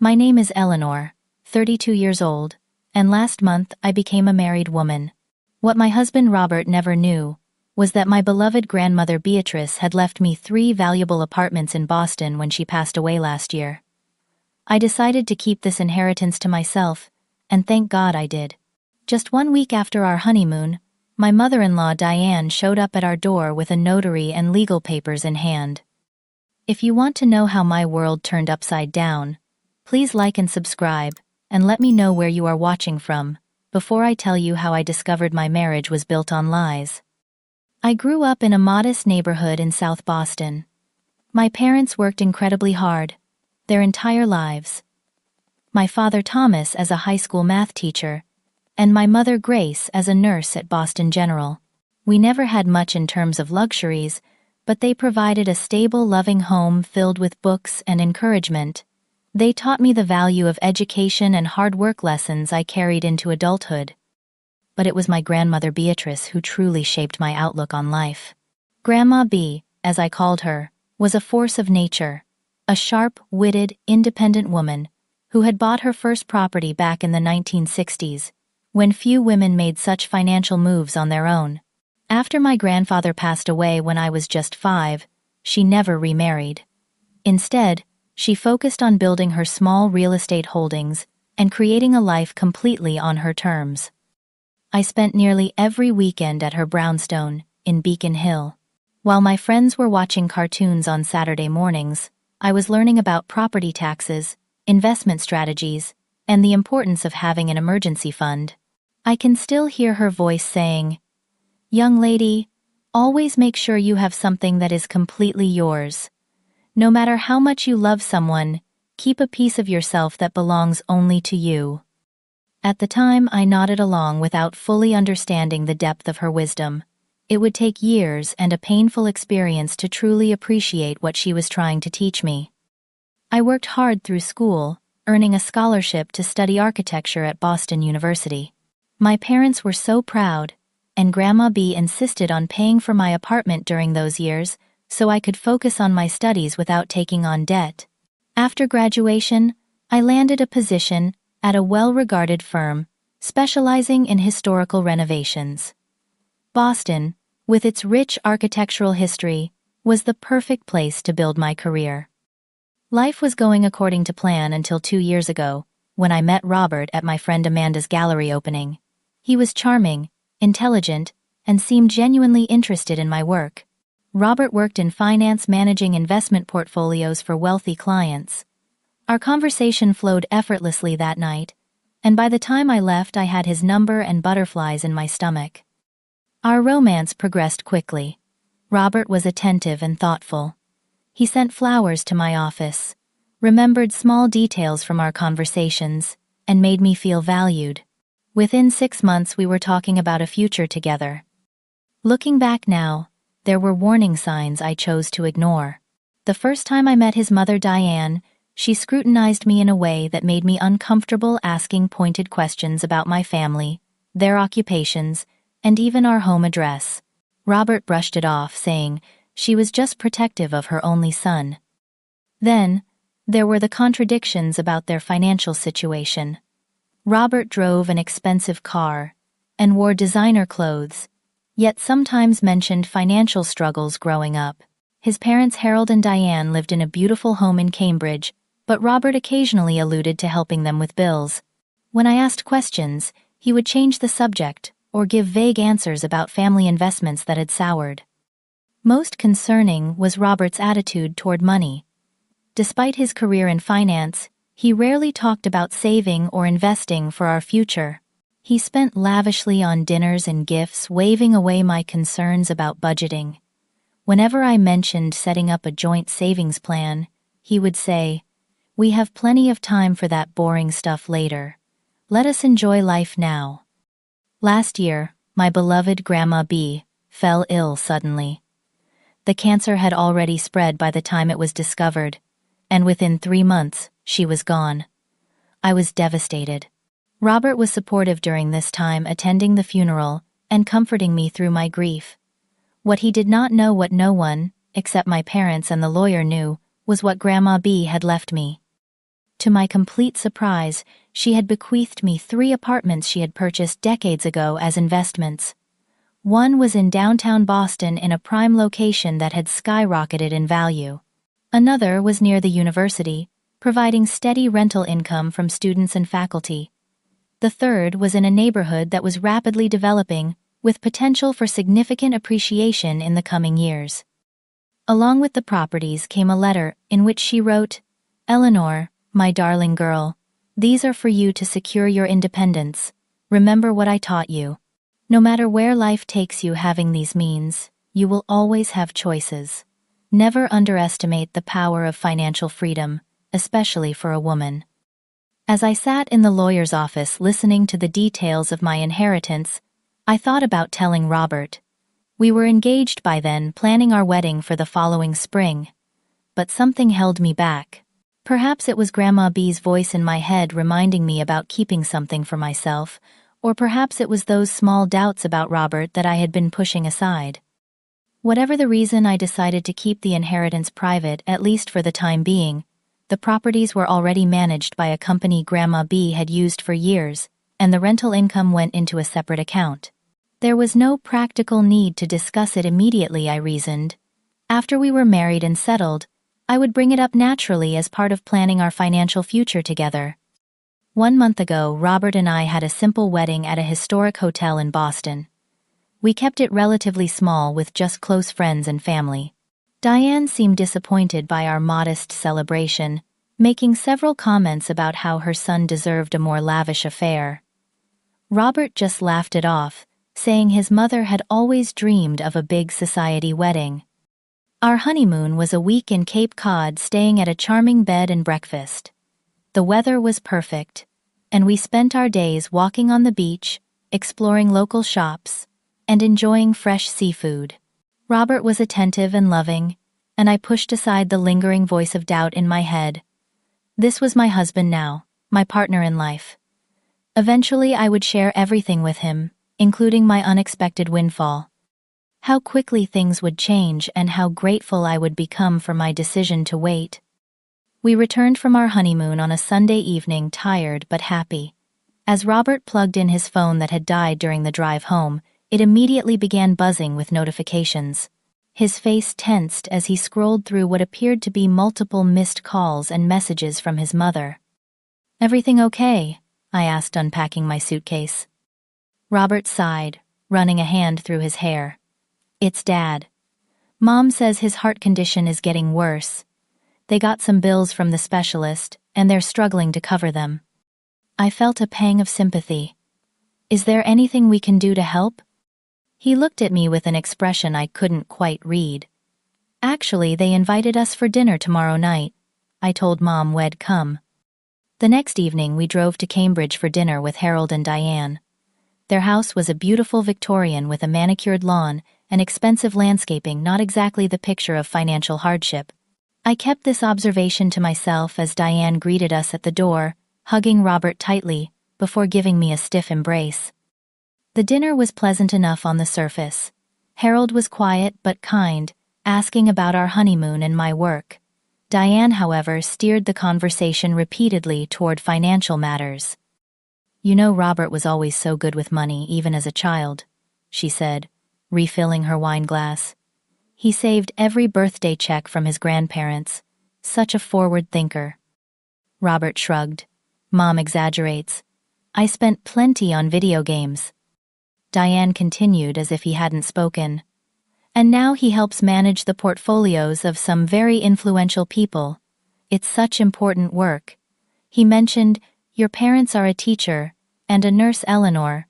My name is Eleanor, 32 years old, and last month I became a married woman. What my husband Robert never knew was that my beloved grandmother Beatrice had left me 3 valuable apartments in Boston when she passed away last year. I decided to keep this inheritance to myself, and thank God I did. Just 1 week after our honeymoon, my mother-in-law Diane showed up at our door with a notary and legal papers in hand. If you want to know how my world turned upside down, please like and subscribe, and let me know where you are watching from, before I tell you how I discovered my marriage was built on lies. I grew up in a modest neighborhood in South Boston. My parents worked incredibly hard, their entire lives. My father Thomas as a high school math teacher, and my mother Grace as a nurse at Boston General. We never had much in terms of luxuries, but they provided a stable, loving home filled with books and encouragement. They taught me the value of education and hard work lessons I carried into adulthood. But it was my grandmother Beatrice who truly shaped my outlook on life. Grandma B, as I called her, was a force of nature, a sharp-witted, independent woman who had bought her first property back in the 1960s, when few women made such financial moves on their own. After my grandfather passed away when I was just 5, she never remarried. Instead, she focused on building her small real estate holdings and creating a life completely on her terms. I spent nearly every weekend at her brownstone in Beacon Hill. While my friends were watching cartoons on Saturday mornings, I was learning about property taxes, investment strategies, and the importance of having an emergency fund. I can still hear her voice saying, "Young lady, always make sure you have something that is completely yours. No matter how much you love someone, keep a piece of yourself that belongs only to you." At the time, I nodded along without fully understanding the depth of her wisdom. It would take years and a painful experience to truly appreciate what she was trying to teach me. I worked hard through school, earning a scholarship to study architecture at Boston University. My parents were so proud, and Grandma B insisted on paying for my apartment during those years so I could focus on my studies without taking on debt. After graduation, I landed a position at a well-regarded firm specializing in historical renovations. Boston, with its rich architectural history, was the perfect place to build my career. Life was going according to plan until 2 years ago, when I met Robert at my friend Amanda's gallery opening. He was charming, intelligent, and seemed genuinely interested in my work. Robert worked in finance, managing investment portfolios for wealthy clients. Our conversation flowed effortlessly that night, and by the time I left I had his number and butterflies in my stomach. Our romance progressed quickly. Robert was attentive and thoughtful. He sent flowers to my office, remembered small details from our conversations, and made me feel valued. Within 6 months we were talking about a future together. Looking back now, there were warning signs I chose to ignore. The first time I met his mother Diane, she scrutinized me in a way that made me uncomfortable, asking pointed questions about my family, their occupations, and even our home address. Robert brushed it off, saying she was just protective of her only son. Then, there were the contradictions about their financial situation. Robert drove an expensive car and wore designer clothes, yet sometimes mentioned financial struggles growing up. His parents Harold and Diane lived in a beautiful home in Cambridge, but Robert occasionally alluded to helping them with bills. When I asked questions, he would change the subject or give vague answers about family investments that had soured. Most concerning was Robert's attitude toward money. Despite his career in finance, he rarely talked about saving or investing for our future. He spent lavishly on dinners and gifts, waving away my concerns about budgeting. Whenever I mentioned setting up a joint savings plan, he would say, "We have plenty of time for that boring stuff later. Let us enjoy life now." Last year, my beloved Grandma B fell ill suddenly. The cancer had already spread by the time it was discovered, and within 3 months, she was gone. I was devastated. Robert was supportive during this time, attending the funeral and comforting me through my grief. What he did not know, what no one, except my parents and the lawyer, knew, was what Grandma B had left me. To my complete surprise, she had bequeathed me 3 apartments she had purchased decades ago as investments. One was in downtown Boston in a prime location that had skyrocketed in value. Another was near the university, providing steady rental income from students and faculty. The third was in a neighborhood that was rapidly developing, with potential for significant appreciation in the coming years. Along with the properties came a letter in which she wrote, "Eleanor, my darling girl, these are for you to secure your independence. Remember what I taught you. No matter where life takes you, having these means, you will always have choices. Never underestimate the power of financial freedom, especially for a woman." As I sat in the lawyer's office listening to the details of my inheritance, I thought about telling Robert. We were engaged by then, planning our wedding for the following spring. But something held me back. Perhaps it was Grandma B's voice in my head reminding me about keeping something for myself, or perhaps it was those small doubts about Robert that I had been pushing aside. Whatever the reason, I decided to keep the inheritance private, at least for the time being. The properties were already managed by a company Grandma B had used for years, and the rental income went into a separate account. There was no practical need to discuss it immediately, I reasoned. After we were married and settled, I would bring it up naturally as part of planning our financial future together. 1 month ago, Robert and I had a simple wedding at a historic hotel in Boston. We kept it relatively small with just close friends and family. Diane seemed disappointed by our modest celebration, making several comments about how her son deserved a more lavish affair. Robert just laughed it off, saying his mother had always dreamed of a big society wedding. Our honeymoon was a week in Cape Cod, staying at a charming bed and breakfast. The weather was perfect, and we spent our days walking on the beach, exploring local shops, and enjoying fresh seafood. Robert was attentive and loving, and I pushed aside the lingering voice of doubt in my head. This was my husband now, my partner in life. Eventually I would share everything with him, including my unexpected windfall. How quickly things would change and how grateful I would become for my decision to wait. We returned from our honeymoon on a Sunday evening, tired but happy. As Robert plugged in his phone that had died during the drive home, it immediately began buzzing with notifications. His face tensed as he scrolled through what appeared to be multiple missed calls and messages from his mother. "Everything okay?" I asked, unpacking my suitcase. Robert sighed, running a hand through his hair. "It's Dad. Mom says his heart condition is getting worse. They got some bills from the specialist, and they're struggling to cover them." I felt a pang of sympathy. "Is there anything we can do to help?" He looked at me with an expression I couldn't quite read. "Actually, they invited us for dinner tomorrow night. I told Mom we'd come." The next evening we drove to Cambridge for dinner with Harold and Diane. Their house was a beautiful Victorian with a manicured lawn and expensive landscaping, not exactly the picture of financial hardship. I kept this observation to myself as Diane greeted us at the door, hugging Robert tightly, before giving me a stiff embrace. The dinner was pleasant enough on the surface. Harold was quiet but kind, asking about our honeymoon and my work. Diane, however, steered the conversation repeatedly toward financial matters. "You know, Robert was always so good with money, even as a child," she said, refilling her wine glass. "He saved every birthday check from his grandparents. Such a forward thinker." Robert shrugged. "Mom exaggerates. I spent plenty on video games." Diane continued as if he hadn't spoken. "And now he helps manage the portfolios of some very influential people. It's such important work. He mentioned, your parents are a teacher, and a nurse, Eleanor."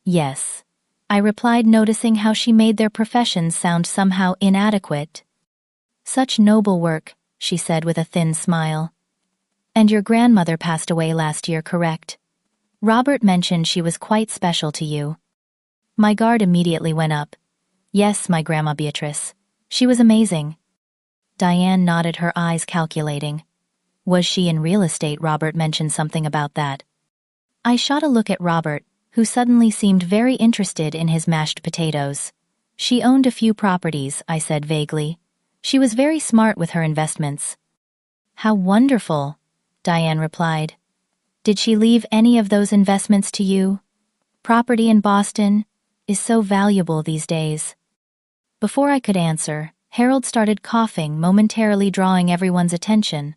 "Yes," I replied, noticing how she made their professions sound somehow inadequate. "Such noble work," she said with a thin smile. "And your grandmother passed away last year, correct? Robert mentioned she was quite special to you." My guard immediately went up. "Yes, my Grandma Beatrice. She was amazing." Diane nodded, her eyes calculating. "Was she in real estate?" Robert mentioned something about that. I shot a look at Robert, who suddenly seemed very interested in his mashed potatoes. "She owned a few properties," I said vaguely. "She was very smart with her investments." "How wonderful!" Diane replied. Did she leave any of those investments to you? Property in Boston is so valuable these days. Before I could answer, Harold started coughing, momentarily drawing everyone's attention.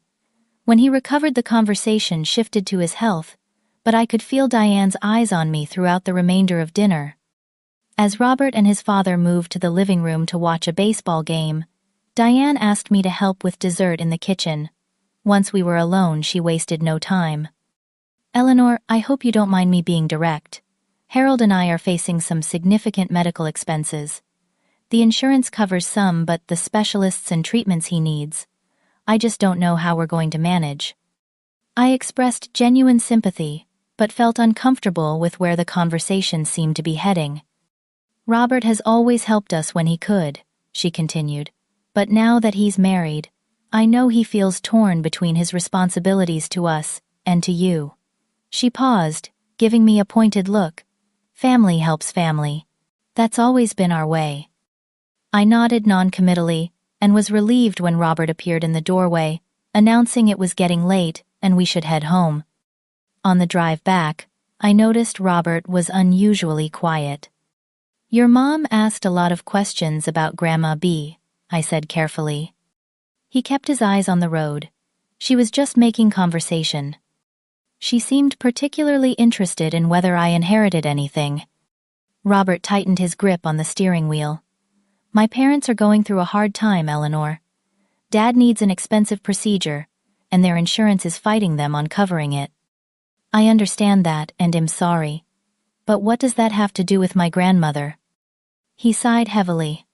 When he recovered, the conversation shifted to his health, but I could feel Diane's eyes on me throughout the remainder of dinner. As Robert and his father moved to the living room to watch a baseball game, Diane asked me to help with dessert in the kitchen. Once we were alone, she wasted no time. Eleanor, I hope you don't mind me being direct. Harold and I are facing some significant medical expenses. The insurance covers some, but the specialists and treatments he needs, I just don't know how we're going to manage. I expressed genuine sympathy, but felt uncomfortable with where the conversation seemed to be heading. Robert has always helped us when he could, she continued, but now that he's married, I know he feels torn between his responsibilities to us and to you. She paused, giving me a pointed look. Family helps family. That's always been our way. I nodded non-committally and was relieved when Robert appeared in the doorway, announcing it was getting late and we should head home. On the drive back, I noticed Robert was unusually quiet. Your mom asked a lot of questions about Grandma B, I said carefully. He kept his eyes on the road. She was just making conversation. She seemed particularly interested in whether I inherited anything. Robert tightened his grip on the steering wheel. My parents are going through a hard time, Eleanor. Dad needs an expensive procedure, and their insurance is fighting them on covering it. I understand that and am sorry. But what does that have to do with my grandmother? He sighed heavily.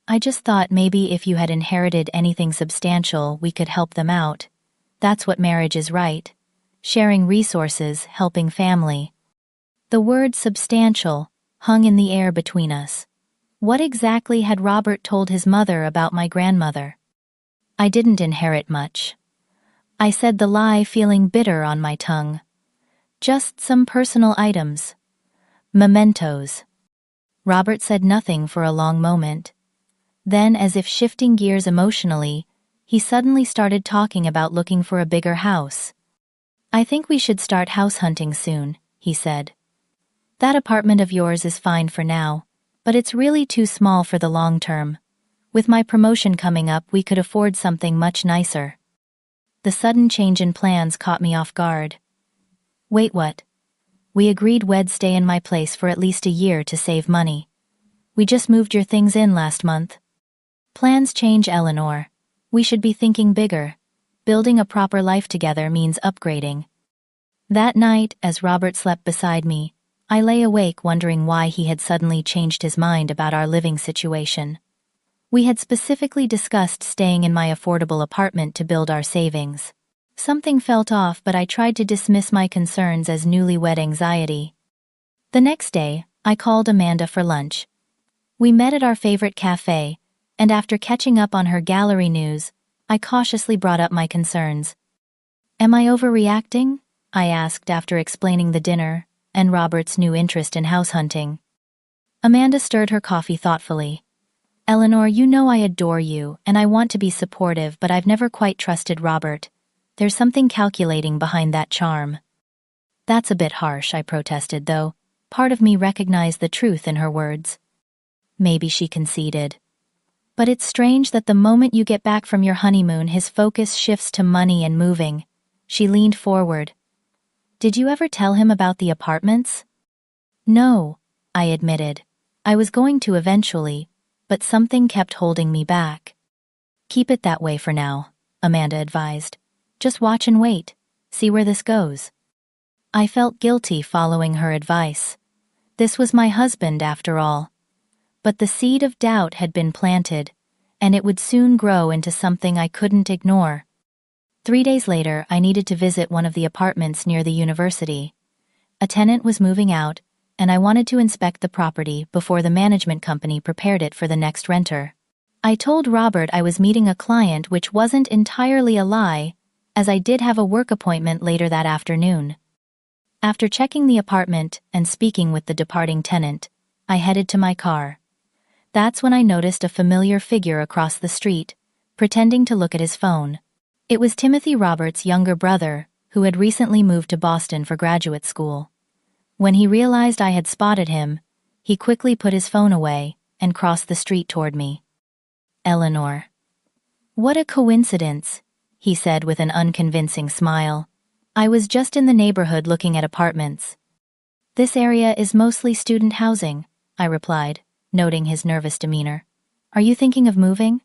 I just thought maybe if you had inherited anything substantial, we could help them out. That's what marriage is, right? Sharing resources, helping family. The word substantial hung in the air between us. What exactly had Robert told his mother about my grandmother? I didn't inherit much. I said the lie, feeling bitter on my tongue. Just some personal items. Mementos. Robert said nothing for a long moment. Then, as if shifting gears emotionally, he suddenly started talking about looking for a bigger house. I think we should start house hunting soon, he said. That apartment of yours is fine for now, but it's really too small for the long term. With my promotion coming up, we could afford something much nicer. The sudden change in plans caught me off guard. Wait, what? We agreed we'd stay in my place for at least a year to save money. We just moved your things in last month. Plans change, Eleanor. We should be thinking bigger. Building a proper life together means upgrading. That night, as Robert slept beside me, I lay awake wondering why he had suddenly changed his mind about our living situation. We had specifically discussed staying in my affordable apartment to build our savings. Something felt off, but I tried to dismiss my concerns as newlywed anxiety. The next day, I called Amanda for lunch. We met at our favorite cafe, and after catching up on her gallery news, I cautiously brought up my concerns. Am I overreacting? I asked after explaining the dinner and Robert's new interest in house hunting. Amanda stirred her coffee thoughtfully. Eleanor, you know I adore you, and I want to be supportive, but I've never quite trusted Robert. There's something calculating behind that charm. That's a bit harsh, I protested, though part of me recognized the truth in her words. Maybe she conceded. But it's strange that the moment you get back from your honeymoon, his focus shifts to money and moving. She leaned forward. Did you ever tell him about the apartments? No, I admitted. I was going to eventually, but something kept holding me back. Keep it that way for now, Amanda advised. Just watch and wait. See where this goes. I felt guilty following her advice. This was my husband, after all. But the seed of doubt had been planted, and it would soon grow into something I couldn't ignore. 3 days later, I needed to visit one of the apartments near the university. A tenant was moving out, and I wanted to inspect the property before the management company prepared it for the next renter. I told Robert I was meeting a client, which wasn't entirely a lie, as I did have a work appointment later that afternoon. After checking the apartment and speaking with the departing tenant, I headed to my car. That's when I noticed a familiar figure across the street, pretending to look at his phone. It was Timothy, Robert's younger brother, who had recently moved to Boston for graduate school. When he realized I had spotted him, he quickly put his phone away and crossed the street toward me. Eleanor. What a coincidence, he said with an unconvincing smile. I was just in the neighborhood looking at apartments. This area is mostly student housing, I replied, noting his nervous demeanor. Are you thinking of moving?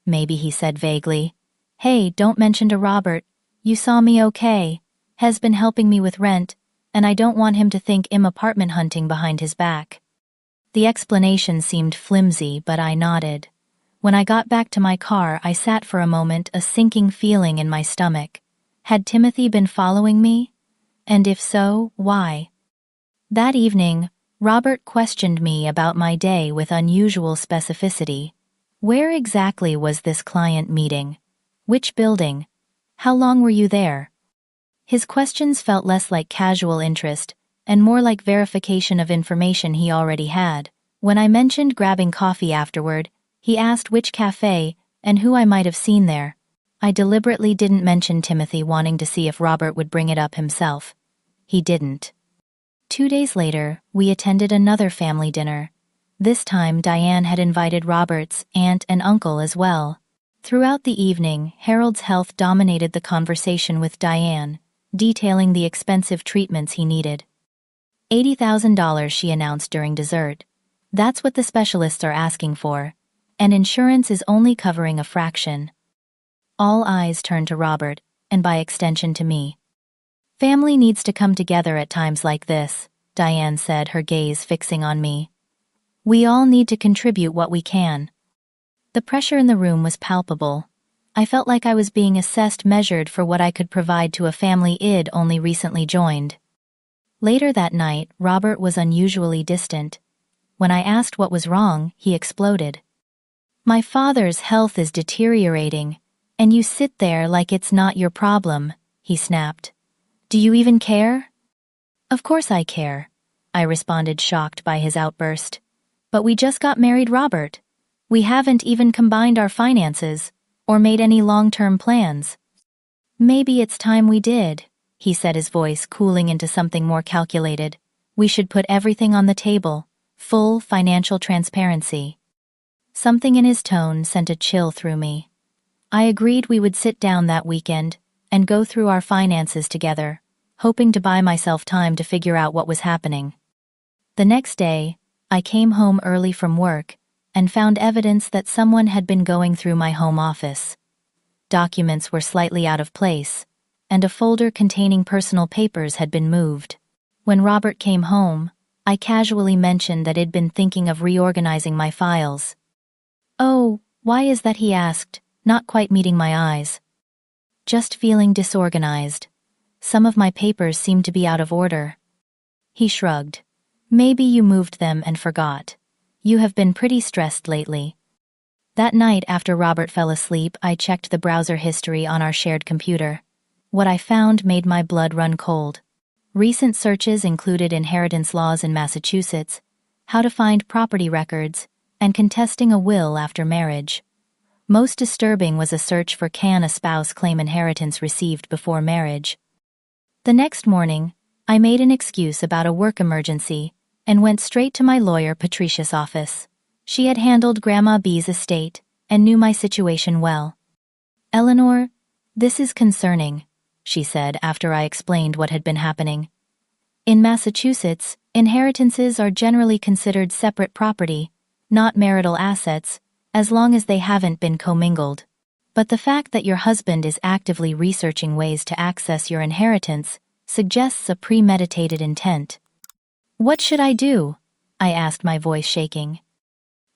Maybe, he said vaguely. Hey, don't mention to Robert. You saw me okay. Has been helping me with rent, and I don't want him to think I'm apartment hunting behind his back. The explanation seemed flimsy, but I nodded. When I got back to my car, I sat for a moment, a sinking feeling in my stomach. Had Timothy been following me? And if so, why? That evening, Robert questioned me about my day with unusual specificity. Where exactly was this client meeting? Which building? How long were you there? His questions felt less like casual interest and more like verification of information he already had. When I mentioned grabbing coffee afterward, he asked which cafe and who I might have seen there. I deliberately didn't mention Timothy, wanting to see if Robert would bring it up himself. He didn't. 2 days later, we attended another family dinner. This time, Diane had invited Robert's aunt and uncle as well. Throughout the evening, Harold's health dominated the conversation with Diane, detailing the expensive treatments he needed. $80,000, she announced during dessert. That's what the specialists are asking for, and insurance is only covering a fraction. All eyes turned to Robert, and by extension to me. Family needs to come together at times like this, Diane said, her gaze fixing on me. We all need to contribute what we can. The pressure in the room was palpable. I felt like I was being assessed, measured for what I could provide to a family I'd only recently joined. Later that night, Robert was unusually distant. When I asked what was wrong, he exploded. My father's health is deteriorating, and you sit there like it's not your problem, he snapped. Do you even care? Of course I care, I responded, shocked by his outburst. But we just got married, Robert. We haven't even combined our finances, or made any long-term plans. Maybe it's time we did, he said, his voice cooling into something more calculated. We should put everything on the table, full financial transparency. Something in his tone sent a chill through me. I agreed we would sit down that weekend and go through our finances together, hoping to buy myself time to figure out what was happening. The next day, I came home early from work and found evidence that someone had been going through my home office. Documents were slightly out of place, and a folder containing personal papers had been moved. When Robert came home, I casually mentioned that I'd been thinking of reorganizing my files. Oh, why is that, he asked, not quite meeting my eyes. Just feeling disorganized. Some of my papers seemed to be out of order. He shrugged. Maybe you moved them and forgot. You have been pretty stressed lately. That night after Robert fell asleep, I checked the browser history on our shared computer. What I found made my blood run cold. Recent searches included inheritance laws in Massachusetts, how to find property records, and contesting a will after marriage. Most disturbing was a search for can a spouse claim inheritance received before marriage. The next morning, I made an excuse about a work emergency and went straight to my lawyer Patricia's office. She had handled Grandma B's estate and knew my situation well. Eleanor, this is concerning, she said after I explained what had been happening. In Massachusetts, inheritances are generally considered separate property, not marital assets, as long as they haven't been commingled. But the fact that your husband is actively researching ways to access your inheritance suggests a premeditated intent. What should I do? I asked, my voice shaking.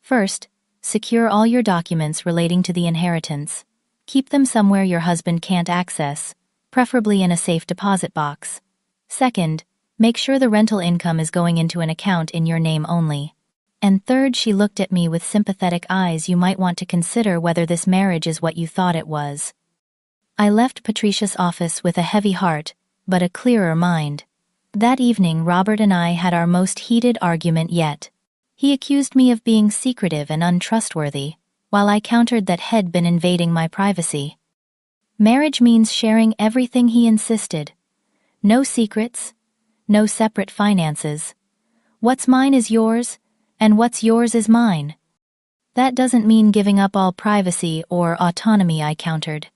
First, secure all your documents relating to the inheritance. Keep them somewhere your husband can't access, preferably in a safe deposit box. Second, make sure the rental income is going into an account in your name only. And third, she looked at me with sympathetic eyes, you might want to consider whether this marriage is what you thought it was. I left Patricia's office with a heavy heart, but a clearer mind. That evening, Robert and I had our most heated argument yet. He accused me of being secretive and untrustworthy, while I countered that he'd been invading my privacy. Marriage means sharing everything, he insisted. No secrets, no separate finances. What's mine is yours, and what's yours is mine. That doesn't mean giving up all privacy or autonomy, I countered.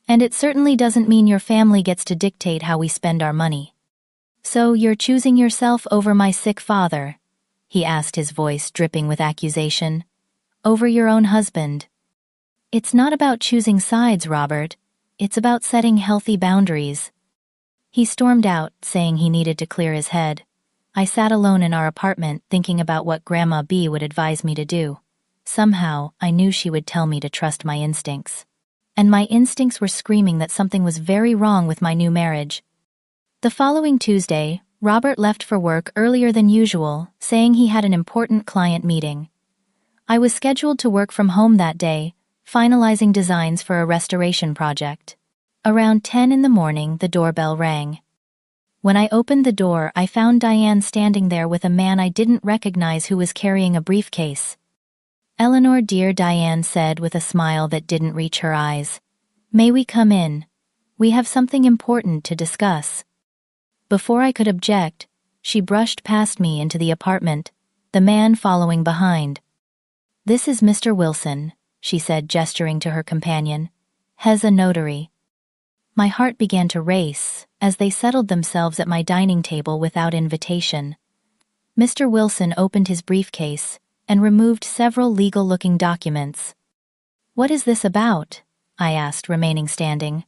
And it certainly doesn't mean your family gets to dictate how we spend our money. So you're choosing yourself over my sick father? He asked, his voice dripping with accusation. Over your own husband? It's not about choosing sides, Robert. It's about setting healthy boundaries. He stormed out, saying he needed to clear his head. I sat alone in our apartment, thinking about what Grandma B would advise me to do. Somehow, I knew she would tell me to trust my instincts. And my instincts were screaming that something was very wrong with my new marriage. The following Tuesday, Robert left for work earlier than usual, saying he had an important client meeting. I was scheduled to work from home that day, finalizing designs for a restoration project. Around 10 in the morning, the doorbell rang. When I opened the door, I found Diane standing there with a man I didn't recognize who was carrying a briefcase. Eleanor, dear, Diane said with a smile that didn't reach her eyes. May we come in? We have something important to discuss. Before I could object, she brushed past me into the apartment, the man following behind. This is Mr. Wilson, she said, gesturing to her companion. He's a notary. My heart began to race as they settled themselves at my dining table without invitation. Mr. Wilson opened his briefcase and removed several legal-looking documents. What is this about? I asked, remaining standing.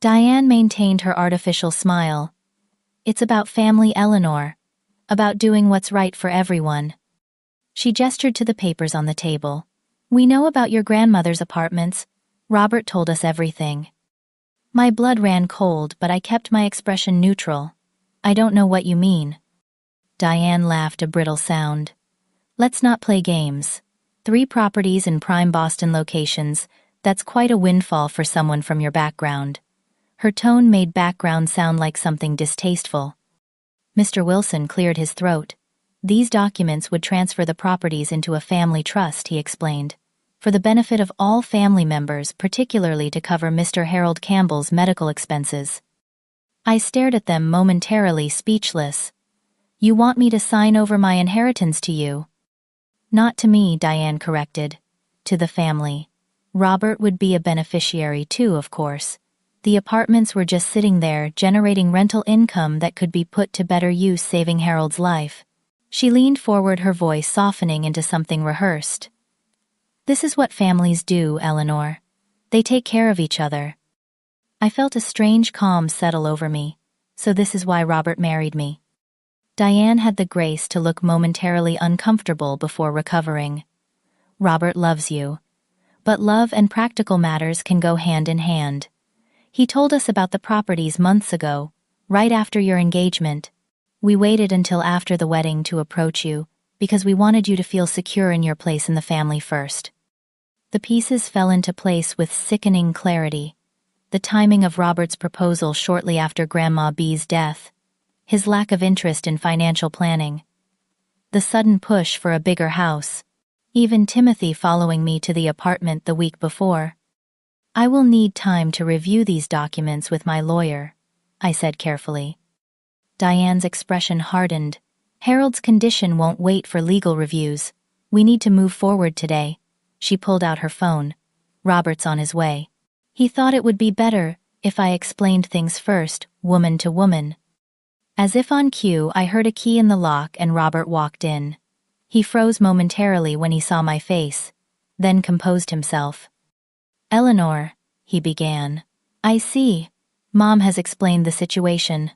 Diane maintained her artificial smile. It's about family, Eleanor. About doing what's right for everyone. She gestured to the papers on the table. We know about your grandmother's apartments. Robert told us everything. My blood ran cold, but I kept my expression neutral. I don't know what you mean. Diane laughed, a brittle sound. Let's not play games. 3 properties in prime Boston locations, that's quite a windfall for someone from your background. Her tone made background sound like something distasteful. Mr. Wilson cleared his throat. These documents would transfer the properties into a family trust, he explained, for the benefit of all family members, particularly to cover Mr. Harold Campbell's medical expenses. I stared at them, momentarily speechless. You want me to sign over my inheritance to you? Not to me, Diane corrected. To the family. Robert would be a beneficiary too, of course. The apartments were just sitting there, generating rental income that could be put to better use, saving Harold's life. She leaned forward, her voice softening into something rehearsed. This is what families do, Eleanor. They take care of each other. I felt a strange calm settle over me. So this is why Robert married me. Diane had the grace to look momentarily uncomfortable before recovering. Robert loves you. But love and practical matters can go hand in hand. He told us about the properties months ago, right after your engagement. We waited until after the wedding to approach you, because we wanted you to feel secure in your place in the family first. The pieces fell into place with sickening clarity. The timing of Robert's proposal shortly after Grandma B's death. His lack of interest in financial planning. The sudden push for a bigger house. Even Timothy following me to the apartment the week before. I will need time to review these documents with my lawyer, I said carefully. Diane's expression hardened. Harold's condition won't wait for legal reviews. We need to move forward today. She pulled out her phone. Robert's on his way. He thought it would be better if I explained things first, woman to woman. As if on cue, I heard a key in the lock and Robert walked in. He froze momentarily when he saw my face, then composed himself. Eleanor, he began. I see. Mom has explained the situation.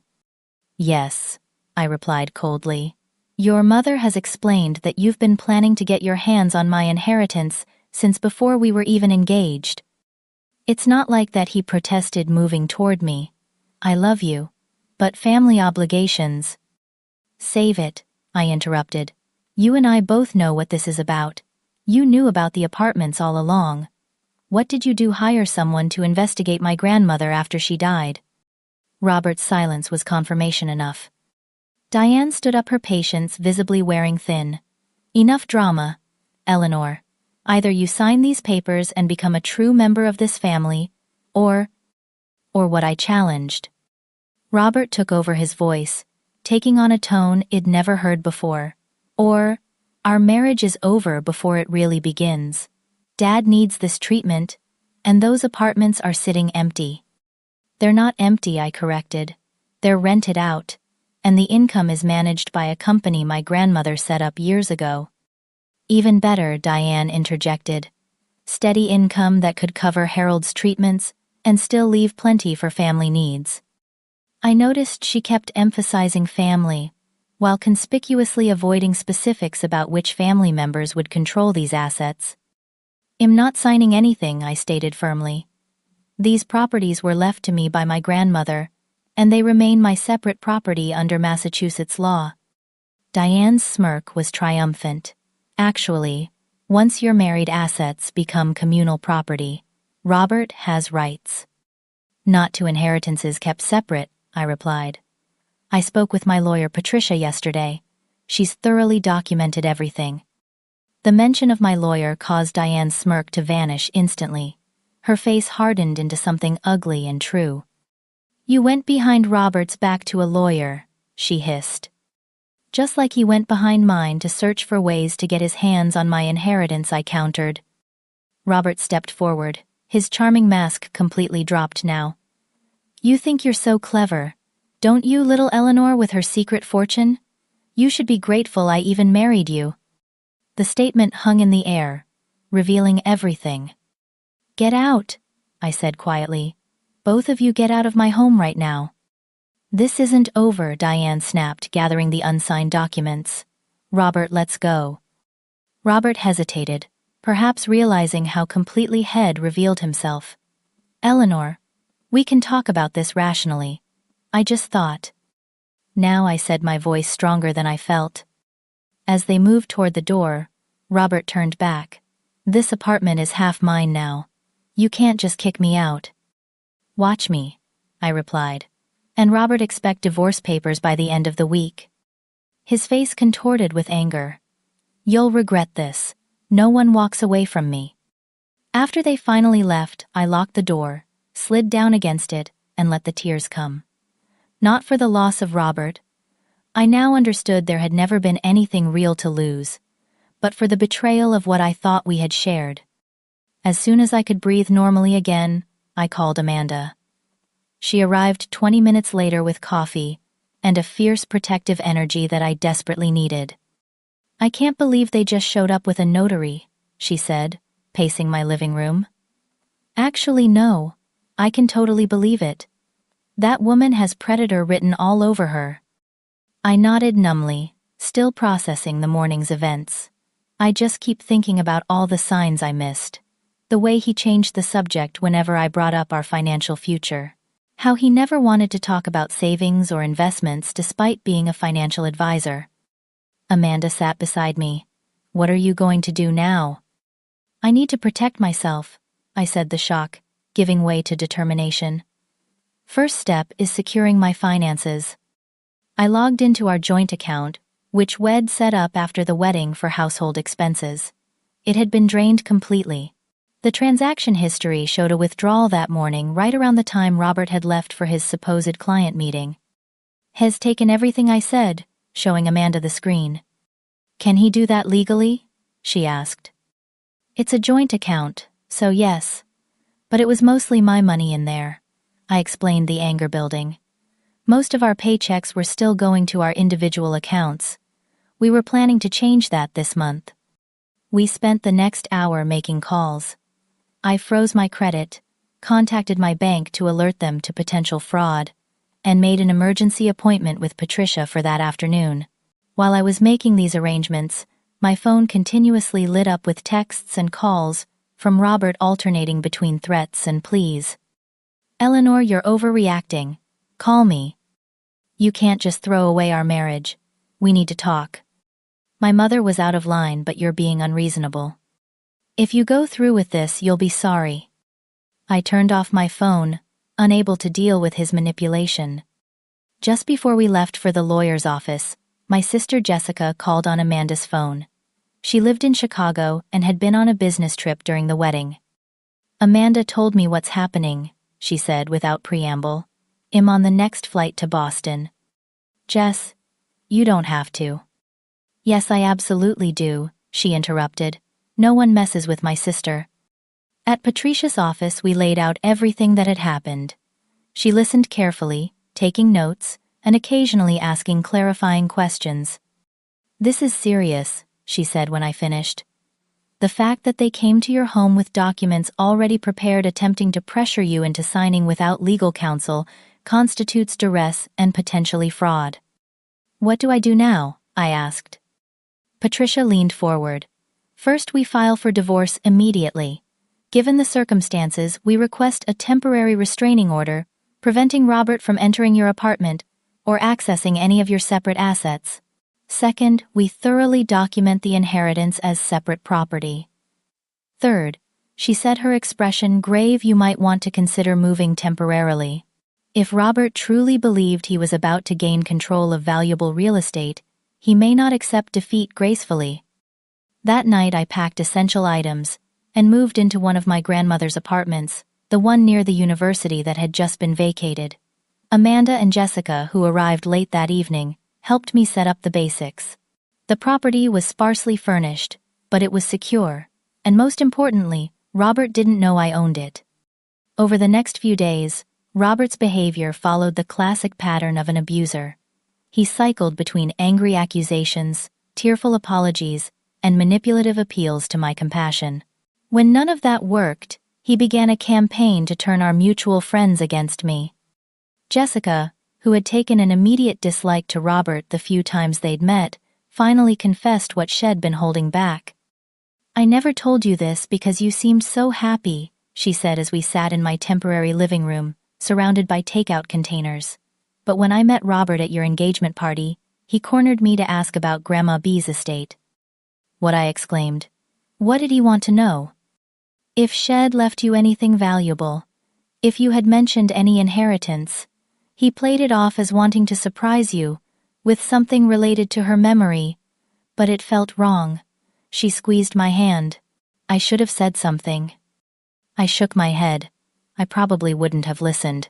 Yes, I replied coldly. Your mother has explained that you've been planning to get your hands on my inheritance since before we were even engaged. It's not like that, he protested, moving toward me. I love you. But family obligations. Save it, I interrupted. You and I both know what this is about. You knew about the apartments all along. What did you do? Hire someone to investigate my grandmother after she died? Robert's silence was confirmation enough. Diane stood up, her patience visibly wearing thin. Enough drama, Eleanor. Either you sign these papers and become a true member of this family, or or what I challenged. Robert took over his voice, taking on a tone I'd never heard before. Or, our marriage is over before it really begins. Dad needs this treatment, and those apartments are sitting empty. They're not empty, I corrected. They're rented out, and the income is managed by a company my grandmother set up years ago. Even better, Diane interjected. Steady income that could cover Harold's treatments and still leave plenty for family needs. I noticed she kept emphasizing family, while conspicuously avoiding specifics about which family members would control these assets. I'm not signing anything, I stated firmly. These properties were left to me by my grandmother, and they remain my separate property under Massachusetts law. Diane's smirk was triumphant. Actually, once your married assets become communal property, Robert has rights. Not to inheritances kept separate, I replied. I spoke with my lawyer Patricia yesterday. She's thoroughly documented everything. The mention of my lawyer caused Diane's smirk to vanish instantly. Her face hardened into something ugly and true. You went behind Robert's back to a lawyer, she hissed. Just like he went behind mine to search for ways to get his hands on my inheritance, I countered. Robert stepped forward, his charming mask completely dropped now. You think you're so clever, don't you, little Eleanor with her secret fortune? You should be grateful I even married you. The statement hung in the air, revealing everything. Get out, I said quietly. Both of you get out of my home right now. This isn't over, Diane snapped, gathering the unsigned documents. Robert, let's go. Robert hesitated, perhaps realizing how completely Head revealed himself. Eleanor, we can talk about this rationally. I just thought. Now, I said, my voice stronger than I felt. As they moved toward the door, Robert turned back. This apartment is half mine now. You can't just kick me out. Watch me, I replied. And Robert, expect divorce papers by the end of the week. His face contorted with anger. You'll regret this. No one walks away from me. After they finally left, I locked the door, slid down against it, and let the tears come. Not for the loss of Robert. I now understood there had never been anything real to lose, but for the betrayal of what I thought we had shared. As soon as I could breathe normally again, I called Amanda. She arrived 20 minutes later with coffee and a fierce protective energy that I desperately needed. I can't believe they just showed up with a notary, she said, pacing my living room. Actually, no. I can totally believe it. That woman has predator written all over her. I nodded numbly, still processing the morning's events. I just keep thinking about all the signs I missed. The way he changed the subject whenever I brought up our financial future. How he never wanted to talk about savings or investments despite being a financial advisor. Amanda sat beside me. What are you going to do now? I need to protect myself, I said, the shock giving way to determination. First step is securing my finances. I logged into our joint account, which Wed set up after the wedding for household expenses. It had been drained completely. The transaction history showed a withdrawal that morning right around the time Robert had left for his supposed client meeting. Has taken everything I said, showing Amanda the screen. Can he do that legally? She asked. It's a joint account, so yes. But it was mostly my money in there. I explained, the anger building. Most of our paychecks were still going to our individual accounts. We were planning to change that this month. We spent the next hour making calls. I froze my credit, contacted my bank to alert them to potential fraud, and made an emergency appointment with Patricia for that afternoon. While I was making these arrangements, my phone continuously lit up with texts and calls from Robert, alternating between threats and pleas. Eleanor, you're overreacting. Call me. You can't just throw away our marriage. We need to talk. My mother was out of line, but you're being unreasonable. If you go through with this, you'll be sorry. I turned off my phone, unable to deal with his manipulation. Just before we left for the lawyer's office, my sister Jessica called on Amanda's phone. She lived in Chicago and had been on a business trip during the wedding. Amanda told me what's happening, she said without preamble. I'm on the next flight to Boston. Jess, you don't have to. Yes, I absolutely do, she interrupted. No one messes with my sister. At Patricia's office, we laid out everything that had happened. She listened carefully, taking notes, and occasionally asking clarifying questions. This is serious, she said when I finished. The fact that they came to your home with documents already prepared attempting to pressure you into signing without legal counsel constitutes duress and potentially fraud. What do I do now? I asked. Patricia leaned forward. First, we file for divorce immediately. Given the circumstances, we request a temporary restraining order, preventing Robert from entering your apartment or accessing any of your separate assets. Second, we thoroughly document the inheritance as separate property. Third, she said, her expression grave, you might want to consider moving temporarily. If Robert truly believed he was about to gain control of valuable real estate, he may not accept defeat gracefully. That night I packed essential items and moved into one of my grandmother's apartments, the one near the university that had just been vacated. Amanda and Jessica, who arrived late that evening, helped me set up the basics. The property was sparsely furnished, but it was secure, and most importantly, Robert didn't know I owned it. Over the next few days, Robert's behavior followed the classic pattern of an abuser. He cycled between angry accusations, tearful apologies, and manipulative appeals to my compassion. When none of that worked, he began a campaign to turn our mutual friends against me. Jessica, who had taken an immediate dislike to Robert the few times they'd met, finally confessed what she'd been holding back. I never told you this because you seemed so happy, she said as we sat in my temporary living room, surrounded by takeout containers. But when I met Robert at your engagement party, he cornered me to ask about Grandma B's estate. What? I exclaimed. What did he want to know? If she'd left you anything valuable. If you had mentioned any inheritance. He played it off as wanting to surprise you, with something related to her memory. But it felt wrong. She squeezed my hand. I should have said something. I shook my head. I probably wouldn't have listened.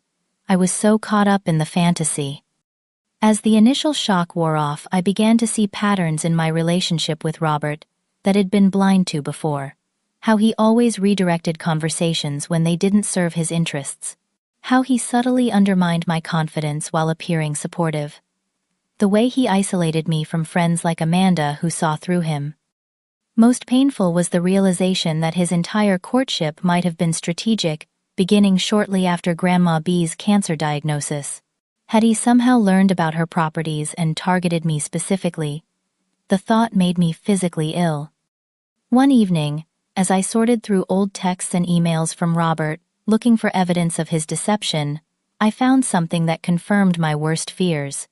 I was so caught up in the fantasy. As the initial shock wore off, I began to see patterns in my relationship with Robert that I'd been blind to before. How he always redirected conversations when they didn't serve his interests. How he subtly undermined my confidence while appearing supportive. The way he isolated me from friends like Amanda who saw through him. Most painful was the realization that his entire courtship might have been strategic, beginning shortly after Grandma B's cancer diagnosis. Had he somehow learned about her properties and targeted me specifically? The thought made me physically ill. One evening, as I sorted through old texts and emails from Robert, looking for evidence of his deception, I found something that confirmed my worst fears.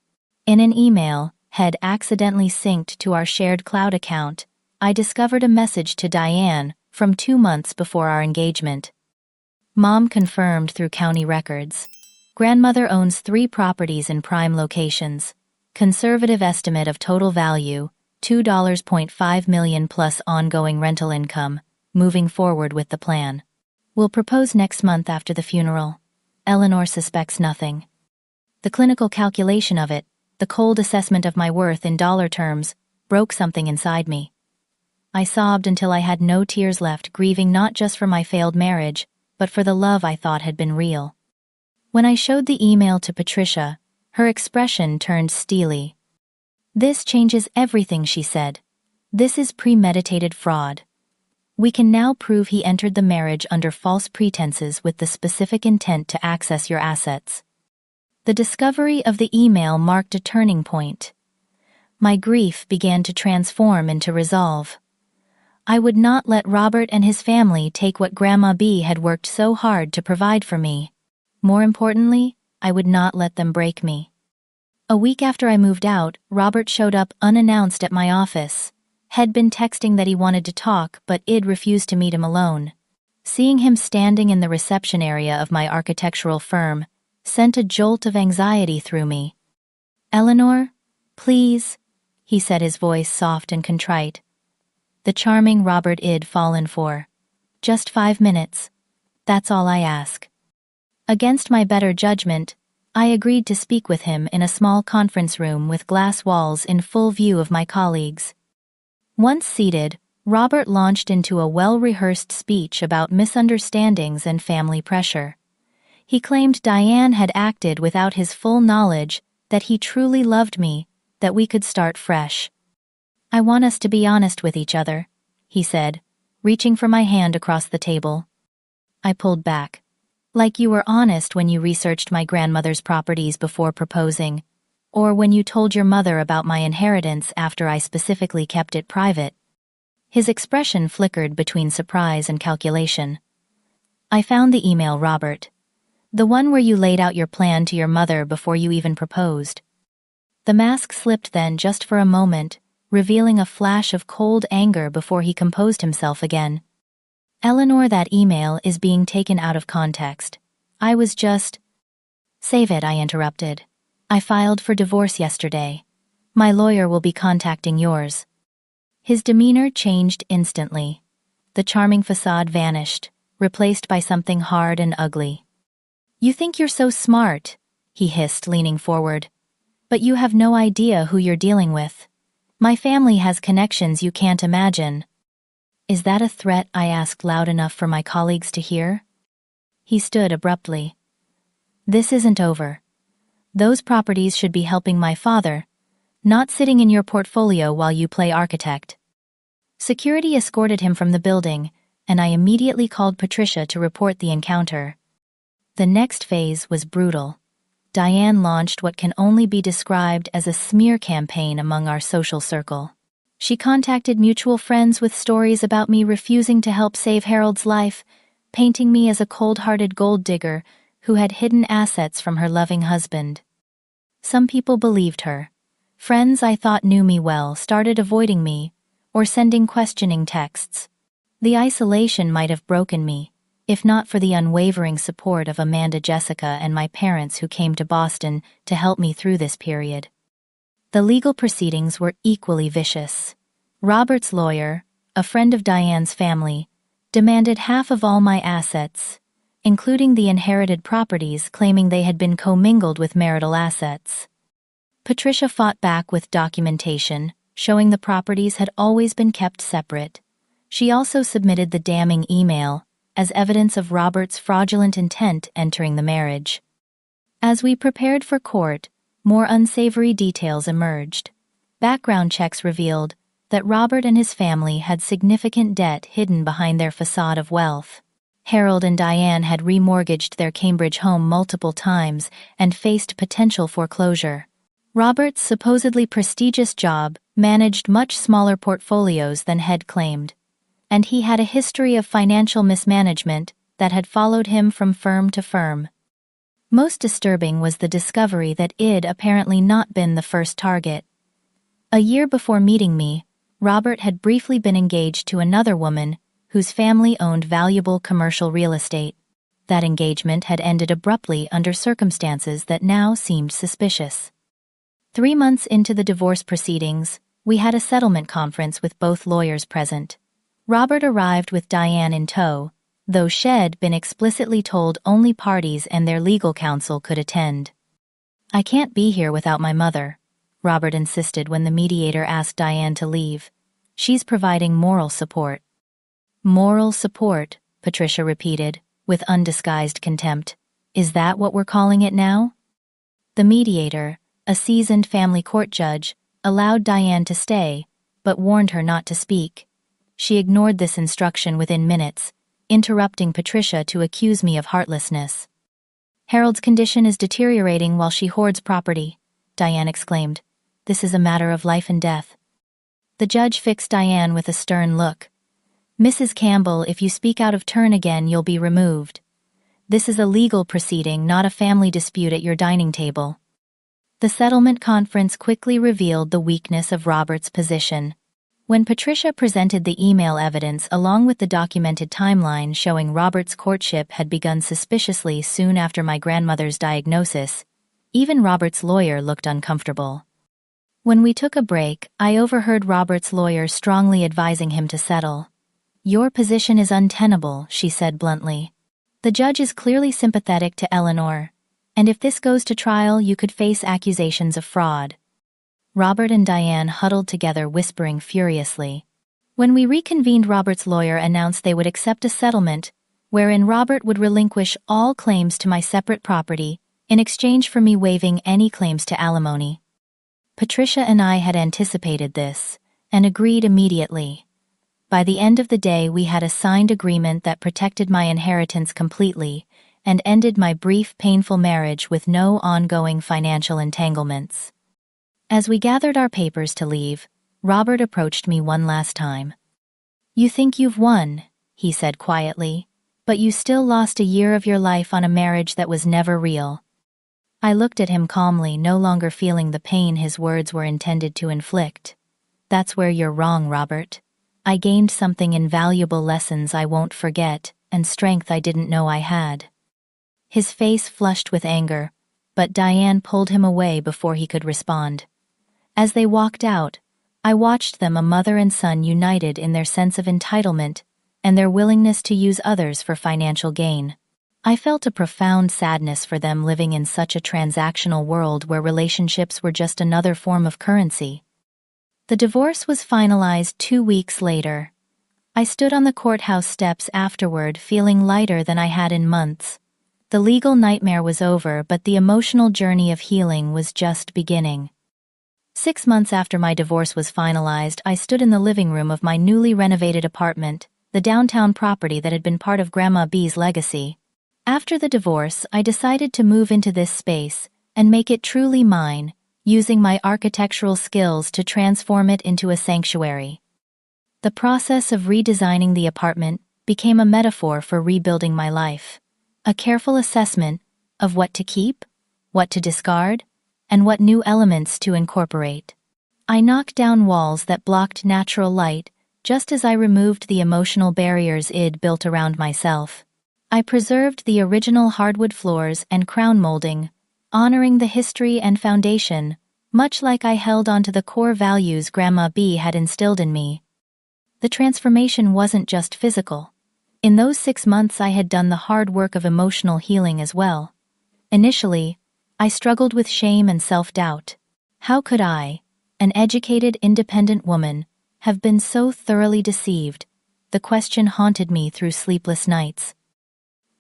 In an email, had accidentally synced to our shared cloud account, I discovered a message to Diane from 2 months before our engagement. Mom confirmed through county records. Grandmother owns 3 properties in prime locations. Conservative estimate of total value, $2.5 million plus ongoing rental income, moving forward with the plan. We'll propose next month after the funeral. Eleanor suspects nothing. The clinical calculation of it, the cold assessment of my worth in dollar terms, broke something inside me. I sobbed until I had no tears left, grieving not just for my failed marriage, but for the love I thought had been real. When I showed the email to Patricia, her expression turned steely. This changes everything, she said. This is premeditated fraud. We can now prove he entered the marriage under false pretenses with the specific intent to access your assets. The discovery of the email marked a turning point. My grief began to transform into resolve. I would not let Robert and his family take what Grandma B had worked so hard to provide for me. More importantly, I would not let them break me. A week after I moved out, Robert showed up unannounced at my office. Had been texting that he wanted to talk, but I'd refused to meet him alone. Seeing him standing in the reception area of my architectural firm sent a jolt of anxiety through me. Eleanor, please, he said, his voice soft and contrite. The charming Robert I'd fallen for. Just 5 minutes. That's all I ask. Against my better judgment, I agreed to speak with him in a small conference room with glass walls in full view of my colleagues. Once seated, Robert launched into a well-rehearsed speech about misunderstandings and family pressure. He claimed Diane had acted without his full knowledge, that he truly loved me, that we could start fresh. "I want us to be honest with each other," he said, reaching for my hand across the table. I pulled back. "Like you were honest when you researched my grandmother's properties before proposing, or when you told your mother about my inheritance after I specifically kept it private." His expression flickered between surprise and calculation. "I found the email, Robert. The one where you laid out your plan to your mother before you even proposed." The mask slipped then just for a moment, revealing a flash of cold anger before he composed himself again. "Eleanor, that email is being taken out of context. I was just—" "Save it," I interrupted. "I filed for divorce yesterday. My lawyer will be contacting yours." His demeanor changed instantly. The charming facade vanished, replaced by something hard and ugly. "You think you're so smart," he hissed, leaning forward. "But you have no idea who you're dealing with. My family has connections you can't imagine." "Is that a threat?" I asked, loud enough for my colleagues to hear. He stood abruptly. "This isn't over. Those properties should be helping my father, not sitting in your portfolio while you play architect." Security escorted him from the building, and I immediately called Patricia to report the encounter. The next phase was brutal. Diane launched what can only be described as a smear campaign among our social circle. She contacted mutual friends with stories about me refusing to help save Harold's life, painting me as a cold-hearted gold digger who had hidden assets from her loving husband. Some people believed her. Friends I thought knew me well started avoiding me or sending questioning texts. The isolation might have broken me, if not for the unwavering support of Amanda, Jessica, and my parents who came to Boston to help me through this period. The legal proceedings were equally vicious. Robert's lawyer, a friend of Diane's family, demanded half of all my assets, including the inherited properties, claiming they had been commingled with marital assets. Patricia fought back with documentation, showing the properties had always been kept separate. She also submitted the damning email as evidence of Robert's fraudulent intent entering the marriage. As we prepared for court, more unsavory details emerged. Background checks revealed that Robert and his family had significant debt hidden behind their facade of wealth. Harold and Diane had remortgaged their Cambridge home multiple times and faced potential foreclosure. Robert's supposedly prestigious job managed much smaller portfolios than had claimed, and he had a history of financial mismanagement that had followed him from firm to firm. Most disturbing was the discovery that I'd apparently not been the first target. A year before meeting me, Robert had briefly been engaged to another woman whose family owned valuable commercial real estate. That engagement had ended abruptly under circumstances that now seemed suspicious. 3 months into the divorce proceedings, we had a settlement conference with both lawyers present. Robert arrived with Diane in tow, though she'd been explicitly told only parties and their legal counsel could attend. "I can't be here without my mother," Robert insisted when the mediator asked Diane to leave. "She's providing moral support." "Moral support," Patricia repeated, with undisguised contempt. "Is that what we're calling it now?" The mediator, a seasoned family court judge, allowed Diane to stay, but warned her not to speak. She ignored this instruction within minutes, interrupting Patricia to accuse me of heartlessness. "Harold's condition is deteriorating while she hoards property," Diane exclaimed. "This is a matter of life and death." The judge fixed Diane with a stern look. "Mrs. Campbell, if you speak out of turn again, you'll be removed. This is a legal proceeding, not a family dispute at your dining table." The settlement conference quickly revealed the weakness of Robert's position. When Patricia presented the email evidence along with the documented timeline showing Robert's courtship had begun suspiciously soon after my grandmother's diagnosis, even Robert's lawyer looked uncomfortable. When we took a break, I overheard Robert's lawyer strongly advising him to settle. "Your position is untenable," she said bluntly. The judge is clearly sympathetic to Eleanor, and if this goes to trial, you could face accusations of fraud. Robert and Diane huddled together, whispering furiously. When we reconvened, Robert's lawyer announced they would accept a settlement, wherein Robert would relinquish all claims to my separate property in exchange for me waiving any claims to alimony. Patricia and I had anticipated this, and agreed immediately. By the end of the day, we had a signed agreement that protected my inheritance completely and ended my brief, painful marriage with no ongoing financial entanglements. As we gathered our papers to leave, Robert approached me one last time. "You think you've won," he said quietly, "but you still lost a year of your life on a marriage that was never real." I looked at him calmly, no longer feeling the pain his words were intended to inflict. "That's where you're wrong, Robert. I gained something invaluable, lessons I won't forget, and strength I didn't know I had." His face flushed with anger, but Diane pulled him away before he could respond. As they walked out, I watched them, a mother and son, united in their sense of entitlement and their willingness to use others for financial gain. I felt a profound sadness for them, living in such a transactional world where relationships were just another form of currency. The divorce was finalized 2 weeks later. I stood on the courthouse steps afterward, feeling lighter than I had in months. The legal nightmare was over, but the emotional journey of healing was just beginning. 6 months after my divorce was finalized, I stood in the living room of my newly renovated apartment, the downtown property that had been part of Grandma B's legacy. After the divorce, I decided to move into this space and make it truly mine, using my architectural skills to transform it into a sanctuary. The process of redesigning the apartment became a metaphor for rebuilding my life, a careful assessment of what to keep, what to discard, and what new elements to incorporate. I knocked down walls that blocked natural light, just as I removed the emotional barriers I'd built around myself. I preserved the original hardwood floors and crown molding, honoring the history and foundation, much like I held onto the core values Grandma B had instilled in me. The transformation wasn't just physical. In those 6 months, I had done the hard work of emotional healing as well. Initially, I struggled with shame and self-doubt. How could I, an educated, independent woman, have been so thoroughly deceived? The question haunted me through sleepless nights.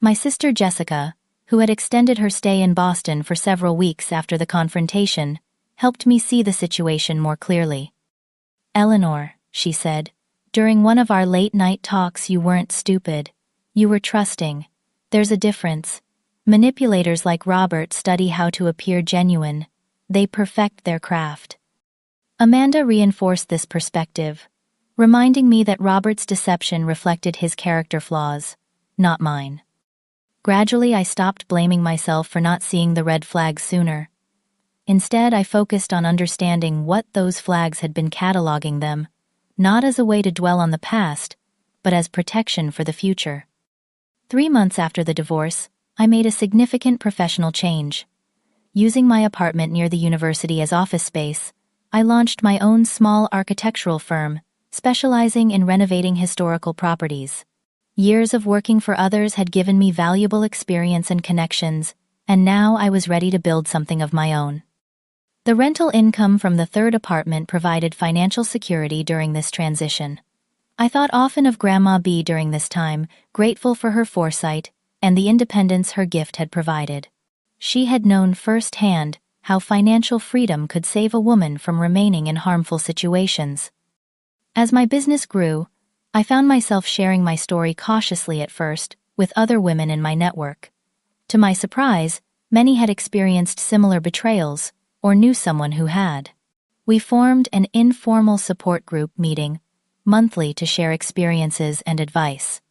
My sister Jessica, who had extended her stay in Boston for several weeks after the confrontation, helped me see the situation more clearly. "Eleanor," she said, "during one of our late-night talks, you weren't stupid. You were trusting. There's a difference. Manipulators like Robert study how to appear genuine. They perfect their craft." Amanda reinforced this perspective, reminding me that Robert's deception reflected his character flaws, not mine. Gradually, I stopped blaming myself for not seeing the red flags sooner. Instead, I focused on understanding what those flags had been, cataloging them, not as a way to dwell on the past, but as protection for the future. 3 months after the divorce, I made a significant professional change. Using my apartment near the university as office space, I launched my own small architectural firm, specializing in renovating historical properties. Years of working for others had given me valuable experience and connections, and now I was ready to build something of my own. The rental income from the third apartment provided financial security during this transition. I thought often of Grandma B during this time, grateful for her foresight and the independence her gift had provided. She had known firsthand how financial freedom could save a woman from remaining in harmful situations. As my business grew, I found myself sharing my story cautiously at first with other women in my network. To my surprise, many had experienced similar betrayals or knew someone who had. We formed an informal support group meeting monthly to share experiences and advice.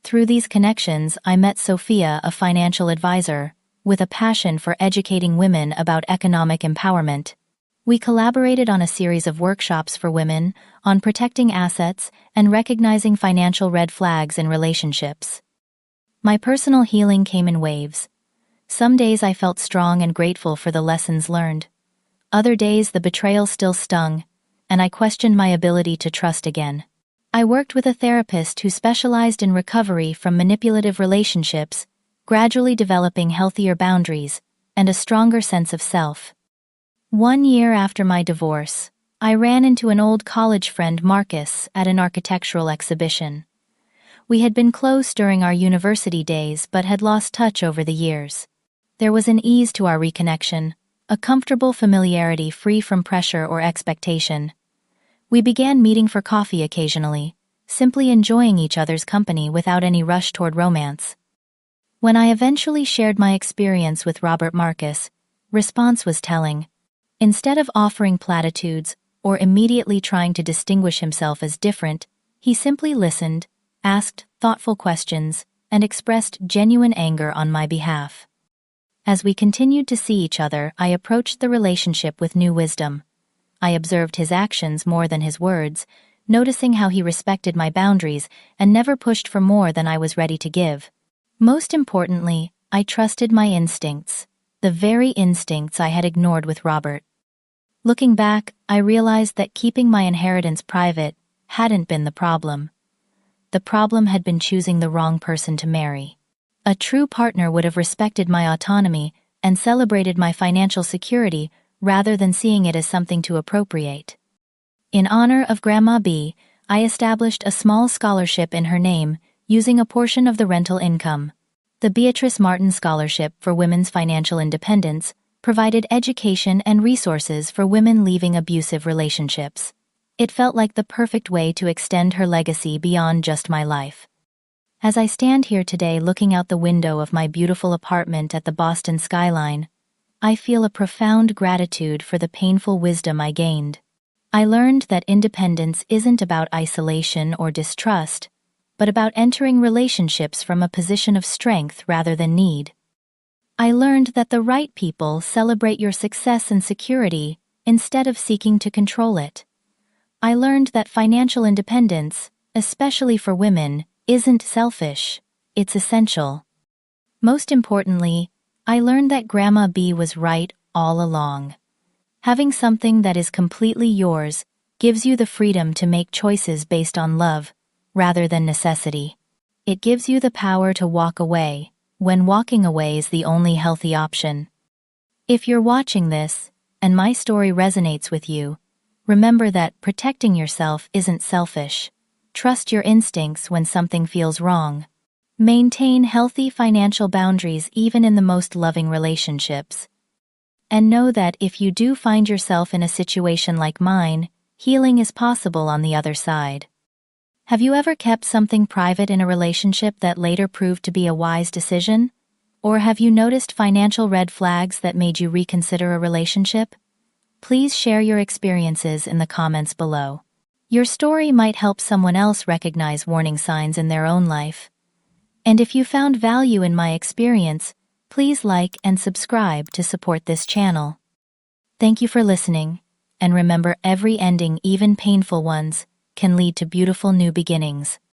Through these connections, I met Sophia, a financial advisor, with a passion for educating women about economic empowerment. We collaborated on a series of workshops for women on protecting assets and recognizing financial red flags in relationships. My personal healing came in waves. Some days I felt strong and grateful for the lessons learned. Other days the betrayal still stung, and I questioned my ability to trust again. I worked with a therapist who specialized in recovery from manipulative relationships, gradually developing healthier boundaries and a stronger sense of self. 1 year after my divorce, I ran into an old college friend, Marcus, at an architectural exhibition. We had been close during our university days but had lost touch over the years. There was an ease to our reconnection, a comfortable familiarity free from pressure or expectation. We began meeting for coffee occasionally, simply enjoying each other's company without any rush toward romance. When I eventually shared my experience with Robert Marcus, response was telling. Instead of offering platitudes or immediately trying to distinguish himself as different, he simply listened, asked thoughtful questions, and expressed genuine anger on my behalf. As we continued to see each other, I approached the relationship with new wisdom. I observed his actions more than his words, noticing how he respected my boundaries and never pushed for more than I was ready to give. Most importantly, I trusted my instincts, the very instincts I had ignored with Robert. Looking back, I realized that keeping my inheritance private hadn't been the problem. The problem had been choosing the wrong person to marry. A true partner would have respected my autonomy and celebrated my financial security rather than seeing it as something to appropriate. In honor of Grandma B, I established a small scholarship in her name, using a portion of the rental income. The Beatrice Martin Scholarship for Women's Financial Independence provided education and resources for women leaving abusive relationships. It felt like the perfect way to extend her legacy beyond just my life. As I stand here today looking out the window of my beautiful apartment at the Boston skyline, I feel a profound gratitude for the painful wisdom I gained. I learned that independence isn't about isolation or distrust, but about entering relationships from a position of strength rather than need. I learned that the right people celebrate your success and security instead of seeking to control it. I learned that financial independence, especially for women, isn't selfish, it's essential. Most importantly, I learned that Grandma B was right all along. Having something that is completely yours gives you the freedom to make choices based on love, rather than necessity. It gives you the power to walk away, when walking away is the only healthy option. If you're watching this, and my story resonates with you, remember that protecting yourself isn't selfish. Trust your instincts when something feels wrong. Maintain healthy financial boundaries even in the most loving relationships. And know that if you do find yourself in a situation like mine, healing is possible on the other side. Have you ever kept something private in a relationship that later proved to be a wise decision? Or have you noticed financial red flags that made you reconsider a relationship? Please share your experiences in the comments below. Your story might help someone else recognize warning signs in their own life. And if you found value in my experience, please like and subscribe to support this channel. Thank you for listening, and remember, every ending, even painful ones, can lead to beautiful new beginnings.